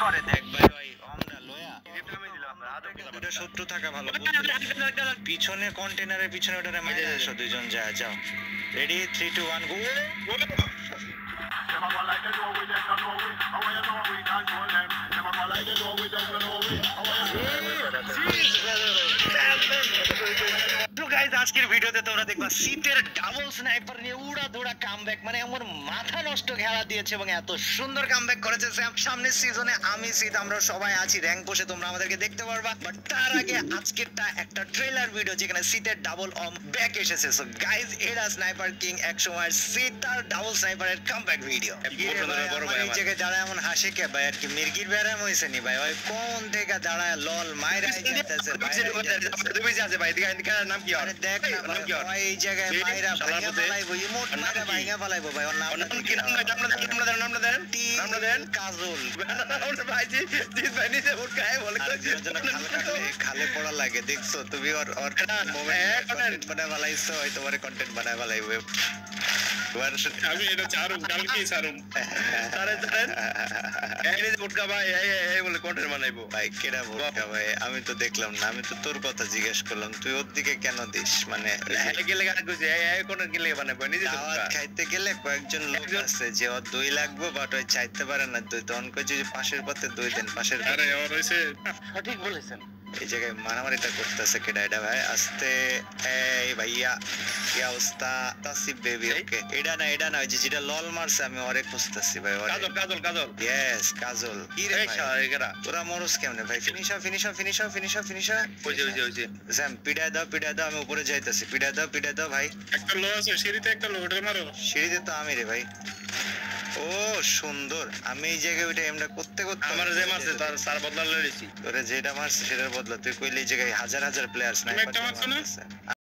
করে দেখ ভাই ওই অমরা লয়া দুটো শত্রু থাকা ভালো পিছনে কন্টেনারের পিছনে ওটারে মাইরে আসো দুইজন যা যাও রেডি 3 2 1 গো আজকের ভিডিওতে তোমরা দেখবা শীতের ডাবল স্নাইপার নিয়ে উড়া ধুরা কামব্যাক মানে আমার মাথা নষ্ট খেলা দিয়েছে এবং এত সুন্দর কামব্যাক করেছে স্যাম। সামনের সিজনে আমি শীত আমরা সবাই আছি র্যাঙ্ক পোষে তোমরা আমাদেরকে দেখতে পারবা, বাট তার আগে আজকেরটা একটা ট্রেলার ভিডিও যেখানে শীতের ডাবল অম ব্যাক এসেছে। সো গাইজ এরা স্নাইপার কিং এক সময় শীত আর ডাবল স্নাইপারের কামব্যাক ভিডিও। এই জায়গায় দাঁড়ায় এমন হাসে কে ভাই আর কি মির্গির ব্যারাম হইছে নি ভাই ওই কোন থেকে দাঁড়ায় লল মাইরা যাইতেছে ভাই আছে ভাই নাম কি আর দেখ না ভাই এই জায়গায় মাইরা ভাঙা ফলাইবো ইমোট মাইরা ভাঙা ফলাইবো ভাই ওর নাম কি নাম দেন কাজল ভাই জি ভাই নিচে উঠ গায়ে বলে খালে পড়া লাগে দেখছো তুমি ওর মোমেন্ট বানায় ফলাইছো হয়তো ওরে কন্টেন্ট বানায় ফলাইবো আমি এটা চারুম কালকে চারুম আরে জানেন এই যে উঠকা ভাই এই বলে কন্টেন্ট বানাইবো ভাই কেডা উঠকা ভাই আমি তো দেখলাম না, আমি তো তোর কথা জিজ্ঞেস করলাম তুই ওর দিকে কেন দিস মানে গেলে গান কইছে এই কন্টেন্ট গেলে বানাইবো নিজে তো খাইতে গেলে কয়েকজন লোক আছে যে ওর দই লাগবে বাট ওই চাইতে পারে না দই তখন কইছে যে পাশের পথে দই দেন পাশের আরে ওর হইছে সঠিক বলেছেন। এই জায়গায় মারামারিটা করতেছে কেডা এটা ভাই আস্তে এই ভাইয়া কি অবস্থা তাসিব বেবি ওকে এটা না ওই যে যেটা লল মারছে আমি ওরে খুঁজতেছি ভাই কাজল ইয়েস কাজল কি রে ভাই তোরা মরস কেমনে ভাই ফিনিশার ওই যে স্যাম পিড়ায় দাও আমি উপরে যাইতেছি পিড়ায় দাও ভাই একটা লো আছে সিঁড়িতে একটা লো ওটা মারো সিঁড়িতে তো আমি রে ভাই ও সুন্দর আমি এই জায়গায় ওইটা এমডা করতে আমার যে মারছে তার সার বদলা লইছি তোরে যেটা মারছে সেটার বদলা তুই কইলি এই জায়গায় হাজার প্লেয়ার্স না একটা মারছ না